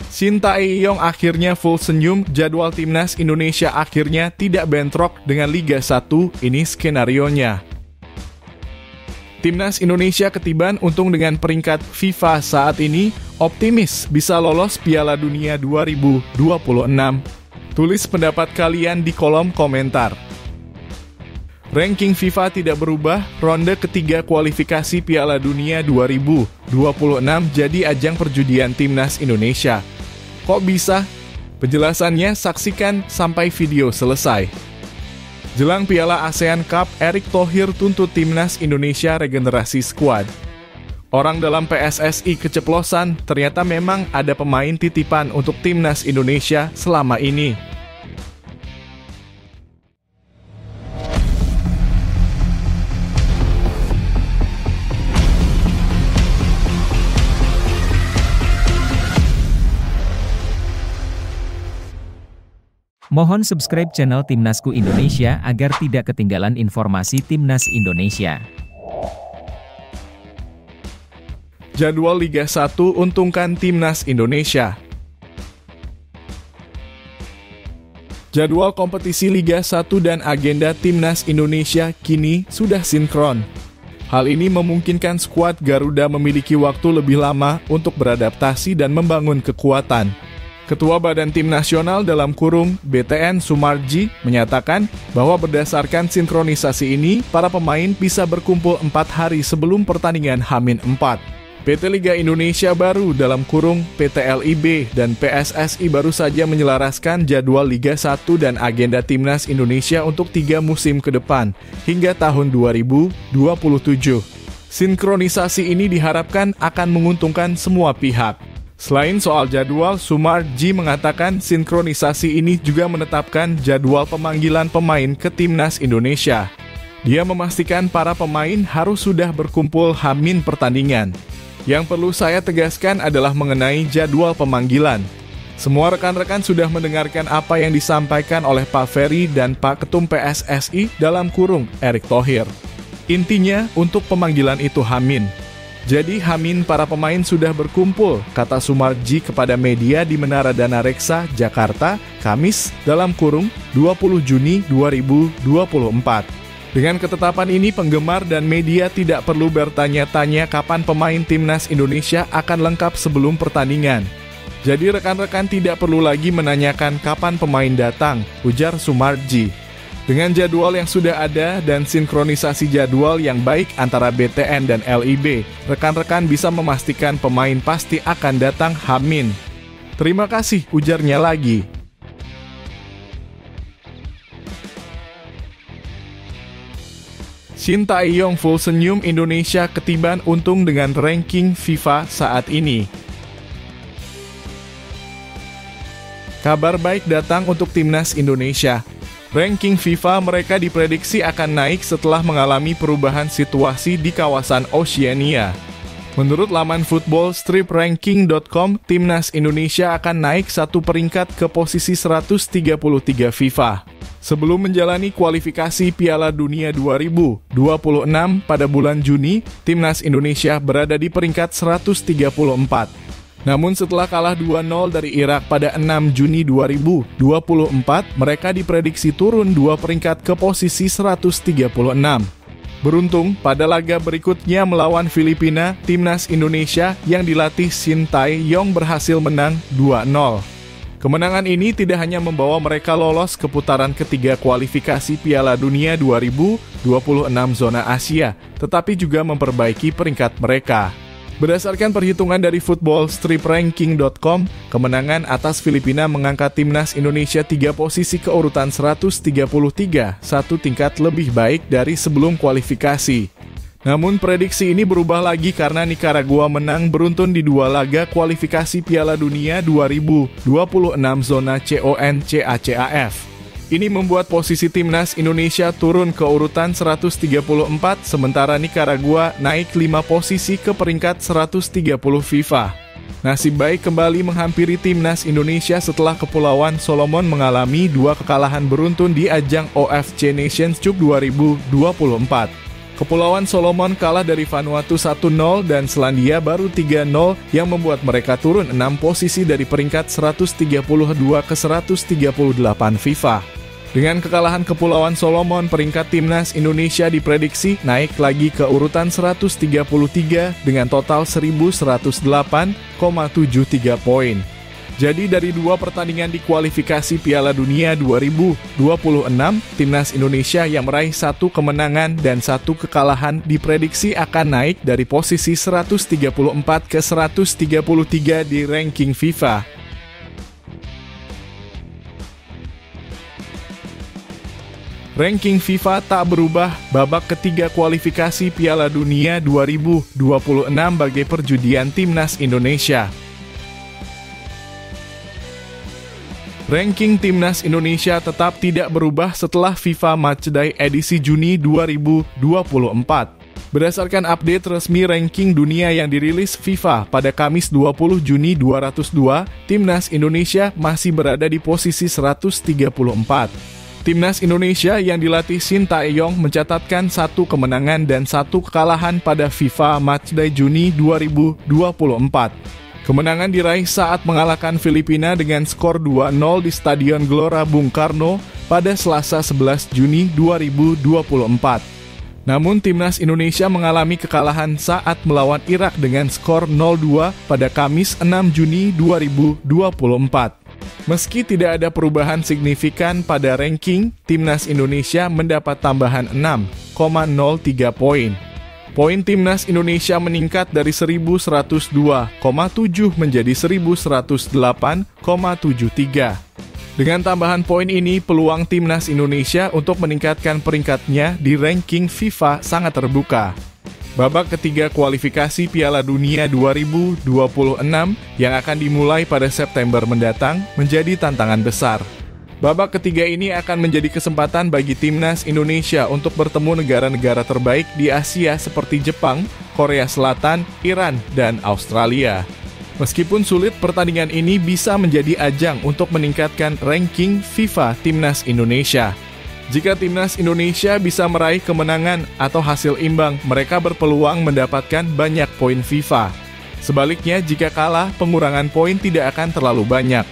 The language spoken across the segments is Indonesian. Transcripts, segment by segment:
Shin Tae-yong akhirnya full senyum, jadwal timnas Indonesia akhirnya tidak bentrok dengan Liga 1, ini skenarionya. Timnas Indonesia ketiban untung dengan peringkat FIFA saat ini, optimis bisa lolos Piala Dunia 2026. Tulis pendapat kalian di kolom komentar. Ranking FIFA tidak berubah, ronde ketiga kualifikasi Piala Dunia 2026 jadi ajang perjudian timnas Indonesia. Kok bisa? Penjelasannya saksikan sampai video selesai. Jelang Piala ASEAN Cup, Erick Thohir tuntut timnas Indonesia regenerasi skuad. Orang dalam PSSI keceplosan, ternyata memang ada pemain titipan untuk timnas Indonesia selama ini. Mohon subscribe channel Timnasku Indonesia agar tidak ketinggalan informasi Timnas Indonesia. Jadwal Liga 1 untungkan Timnas Indonesia. Jadwal kompetisi Liga 1 dan agenda Timnas Indonesia kini sudah sinkron. Hal ini memungkinkan skuad Garuda memiliki waktu lebih lama untuk beradaptasi dan membangun kekuatan. Ketua Badan Tim Nasional (BTN) Sumarji menyatakan bahwa berdasarkan sinkronisasi ini, para pemain bisa berkumpul 4 hari sebelum pertandingan H-4. PT Liga Indonesia baru (PT LIB) dan PSSI baru saja menyelaraskan jadwal Liga 1 dan agenda Timnas Indonesia untuk 3 musim ke depan, hingga tahun 2027. Sinkronisasi ini diharapkan akan menguntungkan semua pihak. Selain soal jadwal, Sumarji mengatakan sinkronisasi ini juga menetapkan jadwal pemanggilan pemain ke Timnas Indonesia. Dia memastikan para pemain harus sudah berkumpul H-min pertandingan. Yang perlu saya tegaskan adalah mengenai jadwal pemanggilan. Semua rekan-rekan sudah mendengarkan apa yang disampaikan oleh Pak Ferry dan Pak Ketum PSSI (Erick Thohir). Intinya, untuk pemanggilan itu H-min. Jadi H-min para pemain sudah berkumpul, kata Sumarji kepada media di Menara Dana Reksa, Jakarta, Kamis (20 Juni 2024). Dengan ketetapan ini, penggemar dan media tidak perlu bertanya-tanya kapan pemain Timnas Indonesia akan lengkap sebelum pertandingan. Jadi rekan-rekan tidak perlu lagi menanyakan kapan pemain datang, ujar Sumarji. Dengan jadwal yang sudah ada dan sinkronisasi jadwal yang baik antara BTN dan LIB, rekan-rekan bisa memastikan pemain pasti akan datang H-min. Terima kasih, ujarnya lagi. Shin Tae-yong full senyum, Indonesia ketiban untung dengan ranking FIFA saat ini. Kabar baik datang untuk Timnas Indonesia. Ranking FIFA mereka diprediksi akan naik setelah mengalami perubahan situasi di kawasan Oceania. Menurut laman footballstripranking.com, Timnas Indonesia akan naik 1 peringkat ke posisi 133 FIFA. Sebelum menjalani kualifikasi Piala Dunia 2026 pada bulan Juni, Timnas Indonesia berada di peringkat 134. Namun setelah kalah 2-0 dari Irak pada 6 Juni 2024, mereka diprediksi turun 2 peringkat ke posisi 136. Beruntung, pada laga berikutnya melawan Filipina, Timnas Indonesia yang dilatih Shin Tae-yong berhasil menang 2-0. Kemenangan ini tidak hanya membawa mereka lolos ke putaran ketiga kualifikasi Piala Dunia 2026 zona Asia, tetapi juga memperbaiki peringkat mereka. Berdasarkan perhitungan dari footballstripranking.com, kemenangan atas Filipina mengangkat Timnas Indonesia 3 posisi ke urutan 133, 1 tingkat lebih baik dari sebelum kualifikasi. Namun prediksi ini berubah lagi karena Nicaragua menang beruntun di 2 laga kualifikasi Piala Dunia 2026 zona CONCACAF. Ini membuat posisi Timnas Indonesia turun ke urutan 134, sementara Nicaragua naik 5 posisi ke peringkat 130 FIFA. Nasib baik kembali menghampiri Timnas Indonesia setelah Kepulauan Solomon mengalami 2 kekalahan beruntun di ajang OFC Nations Cup 2024. Kepulauan Solomon kalah dari Vanuatu 1-0 dan Selandia Baru 3-0 yang membuat mereka turun 6 posisi dari peringkat 132 ke 138 FIFA. Dengan kekalahan Kepulauan Solomon, peringkat timnas Indonesia diprediksi naik lagi ke urutan 133 dengan total 1.108,73 poin. Jadi dari 2 pertandingan di kualifikasi Piala Dunia 2026, timnas Indonesia yang meraih 1 kemenangan dan 1 kekalahan diprediksi akan naik dari posisi 134 ke 133 di ranking FIFA. Ranking FIFA tak berubah babak ketiga kualifikasi Piala Dunia 2026 bagi perjudian timnas Indonesia. Ranking timnas Indonesia tetap tidak berubah setelah FIFA Matchday edisi Juni 2024. Berdasarkan update resmi ranking dunia yang dirilis FIFA pada Kamis 20 Juni 202, timnas Indonesia masih berada di posisi 134. Timnas Indonesia yang dilatih Shin Tae-yong mencatatkan 1 kemenangan dan 1 kekalahan pada FIFA Matchday Juni 2024. Kemenangan diraih saat mengalahkan Filipina dengan skor 2-0 di Stadion Gelora Bung Karno pada Selasa 11 Juni 2024. Namun timnas Indonesia mengalami kekalahan saat melawan Irak dengan skor 0-2 pada Kamis 6 Juni 2024. Meski tidak ada perubahan signifikan pada ranking, timnas Indonesia mendapat tambahan 6,03 poin. Poin timnas Indonesia meningkat dari 1.102,7 menjadi 1.108,73. Dengan tambahan poin ini, peluang timnas Indonesia untuk meningkatkan peringkatnya di ranking FIFA sangat terbuka. Babak ketiga kualifikasi Piala Dunia 2026 yang akan dimulai pada September mendatang menjadi tantangan besar. Babak ketiga ini akan menjadi kesempatan bagi timnas Indonesia untuk bertemu negara-negara terbaik di Asia seperti Jepang, Korea Selatan, Iran, dan Australia. Meskipun sulit, pertandingan ini bisa menjadi ajang untuk meningkatkan ranking FIFA timnas Indonesia. Jika timnas Indonesia bisa meraih kemenangan atau hasil imbang, mereka berpeluang mendapatkan banyak poin FIFA. Sebaliknya, jika kalah, pengurangan poin tidak akan terlalu banyak.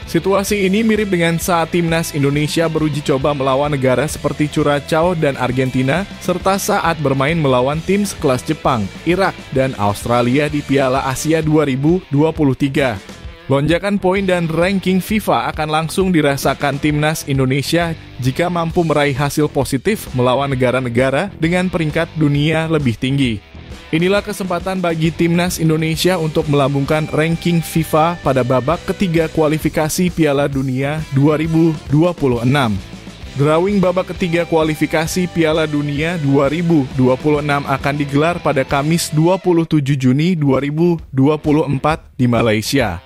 Situasi ini mirip dengan saat timnas Indonesia beruji coba melawan negara seperti Curaçao dan Argentina, serta saat bermain melawan tim sekelas Jepang, Irak, dan Australia di Piala Asia 2023. Lonjakan poin dan ranking FIFA akan langsung dirasakan timnas Indonesia jika mampu meraih hasil positif melawan negara-negara dengan peringkat dunia lebih tinggi. Inilah kesempatan bagi timnas Indonesia untuk melambungkan ranking FIFA pada babak ketiga kualifikasi Piala Dunia 2026. Drawing babak ketiga kualifikasi Piala Dunia 2026 akan digelar pada Kamis 27 Juni 2024 di Malaysia.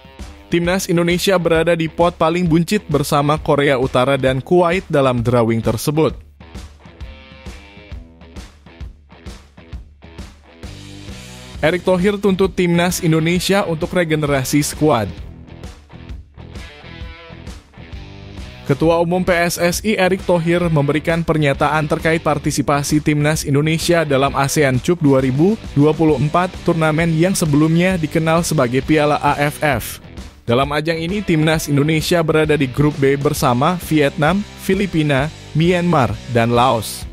Timnas Indonesia berada di pot paling buncit bersama Korea Utara dan Kuwait dalam drawing tersebut. Erick Thohir tuntut timnas Indonesia untuk regenerasi skuad. Ketua Umum PSSI Erick Thohir memberikan pernyataan terkait partisipasi timnas Indonesia dalam ASEAN Cup 2024, turnamen yang sebelumnya dikenal sebagai Piala AFF. Dalam ajang ini, timnas Indonesia berada di grup B bersama Vietnam, Filipina, Myanmar, dan Laos.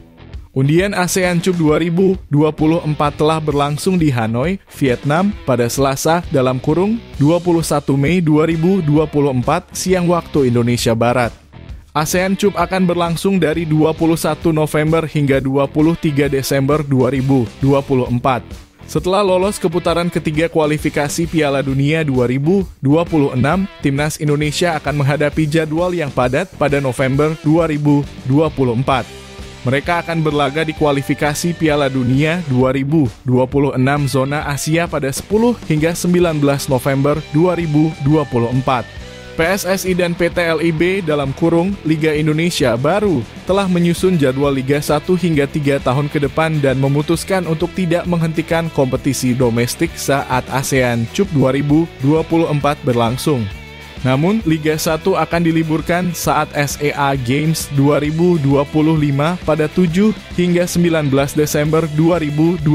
Undian ASEAN Cup 2024 telah berlangsung di Hanoi, Vietnam pada Selasa (21 Mei 2024) siang waktu Indonesia Barat. ASEAN Cup akan berlangsung dari 21 November hingga 23 Desember 2024. Setelah lolos ke putaran ketiga kualifikasi Piala Dunia 2026, timnas Indonesia akan menghadapi jadwal yang padat pada November 2024. Mereka akan berlaga di kualifikasi Piala Dunia 2026 zona Asia pada 10 hingga 19 November 2024. PSSI dan PT LIB (Liga Indonesia) baru telah menyusun jadwal Liga 1 hingga 3 tahun ke depan dan memutuskan untuk tidak menghentikan kompetisi domestik saat ASEAN Cup 2024 berlangsung. Namun, Liga 1 akan diliburkan saat SEA Games 2025 pada 7 hingga 19 Desember 2025.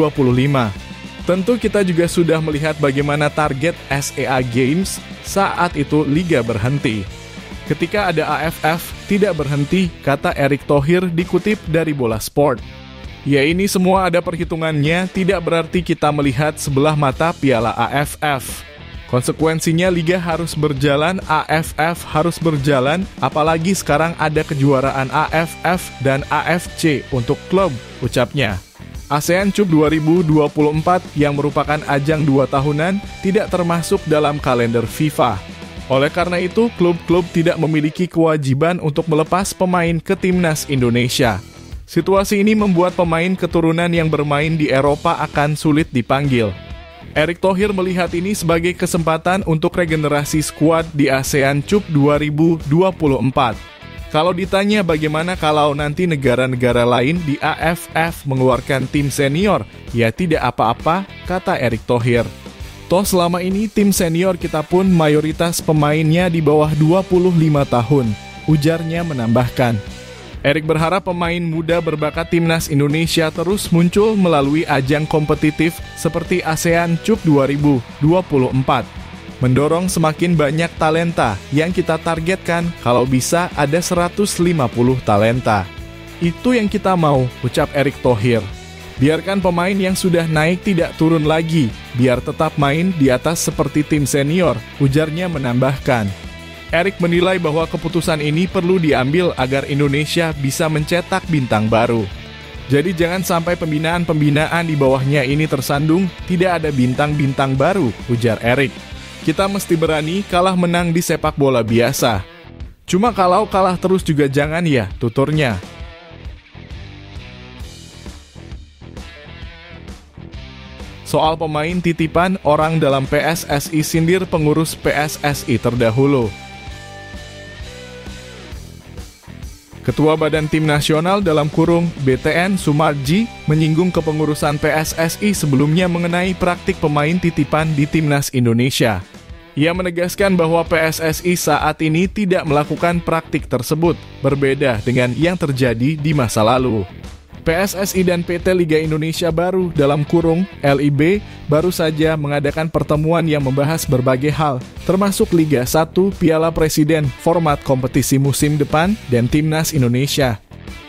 Tentu kita juga sudah melihat bagaimana target SEA Games saat itu Liga berhenti. Ketika ada AFF tidak berhenti, kata Erick Thohir dikutip dari Bola Sport. Ya, ini semua ada perhitungannya, tidak berarti kita melihat sebelah mata piala AFF. Konsekuensinya Liga harus berjalan, AFF harus berjalan, apalagi sekarang ada kejuaraan AFF dan AFC untuk klub, ucapnya. ASEAN Cup 2024 yang merupakan ajang 2 tahunan tidak termasuk dalam kalender FIFA. Oleh karena itu, klub-klub tidak memiliki kewajiban untuk melepas pemain ke timnas Indonesia. Situasi ini membuat pemain keturunan yang bermain di Eropa akan sulit dipanggil. Erick Thohir melihat ini sebagai kesempatan untuk regenerasi skuad di ASEAN Cup 2024. Kalau ditanya bagaimana kalau nanti negara-negara lain di AFF mengeluarkan tim senior, ya tidak apa-apa, kata Erick Thohir. Toh selama ini tim senior kita pun mayoritas pemainnya di bawah 25 tahun, ujarnya menambahkan. Erick berharap pemain muda berbakat timnas Indonesia terus muncul melalui ajang kompetitif seperti ASEAN Cup 2024. Mendorong semakin banyak talenta yang kita targetkan, kalau bisa ada 150 talenta. Itu yang kita mau, ucap Erick Thohir. Biarkan pemain yang sudah naik tidak turun lagi, biar tetap main di atas seperti tim senior, ujarnya menambahkan. Erick menilai bahwa keputusan ini perlu diambil agar Indonesia bisa mencetak bintang baru. Jadi jangan sampai pembinaan-pembinaan di bawahnya ini tersandung, tidak ada bintang-bintang baru, ujar Erick. Kita mesti berani kalah menang di sepak bola biasa. Cuma kalau kalah terus juga jangan ya, tuturnya. Soal pemain titipan, orang dalam PSSI sindir pengurus PSSI terdahulu. Ketua Badan Tim Nasional dalam kurung BTN Sumarji menyinggung kepengurusan PSSI sebelumnya mengenai praktik pemain titipan di Timnas Indonesia. Ia menegaskan bahwa PSSI saat ini tidak melakukan praktik tersebut, berbeda dengan yang terjadi di masa lalu. PSSI dan PT Liga Indonesia baru dalam kurung LIB baru saja mengadakan pertemuan yang membahas berbagai hal, termasuk Liga 1, Piala Presiden, format kompetisi musim depan, dan Timnas Indonesia.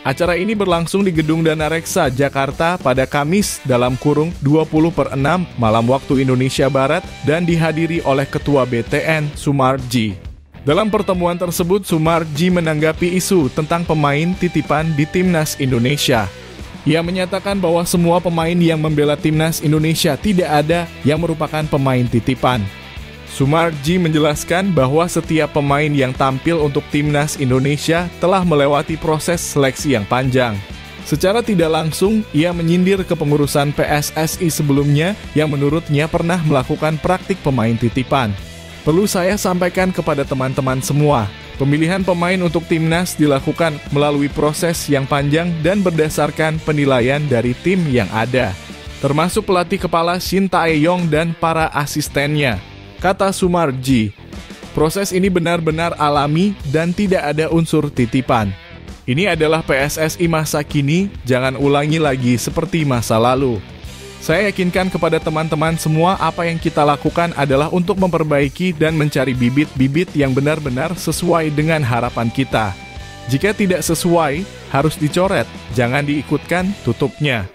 Acara ini berlangsung di Gedung Dana Reksa, Jakarta pada Kamis dalam kurung 20/6 malam waktu Indonesia Barat dan dihadiri oleh Ketua BTN Sumarji. Dalam pertemuan tersebut, Sumarji menanggapi isu tentang pemain titipan di Timnas Indonesia. Ia menyatakan bahwa semua pemain yang membela Timnas Indonesia tidak ada yang merupakan pemain titipan. Sumarji menjelaskan bahwa setiap pemain yang tampil untuk Timnas Indonesia telah melewati proses seleksi yang panjang. Secara tidak langsung, ia menyindir kepengurusan PSSI sebelumnya yang menurutnya pernah melakukan praktik pemain titipan. Perlu saya sampaikan kepada teman-teman semua, pemilihan pemain untuk Timnas dilakukan melalui proses yang panjang dan berdasarkan penilaian dari tim yang ada, termasuk pelatih kepala Shin Tae-yong dan para asistennya, kata Sumarji. Proses ini benar-benar alami dan tidak ada unsur titipan. Ini adalah PSSI masa kini, jangan ulangi lagi seperti masa lalu. Saya yakinkan kepada teman-teman semua apa yang kita lakukan adalah untuk memperbaiki dan mencari bibit-bibit yang benar-benar sesuai dengan harapan kita. Jika tidak sesuai, harus dicoret, jangan diikutkan, tutupnya.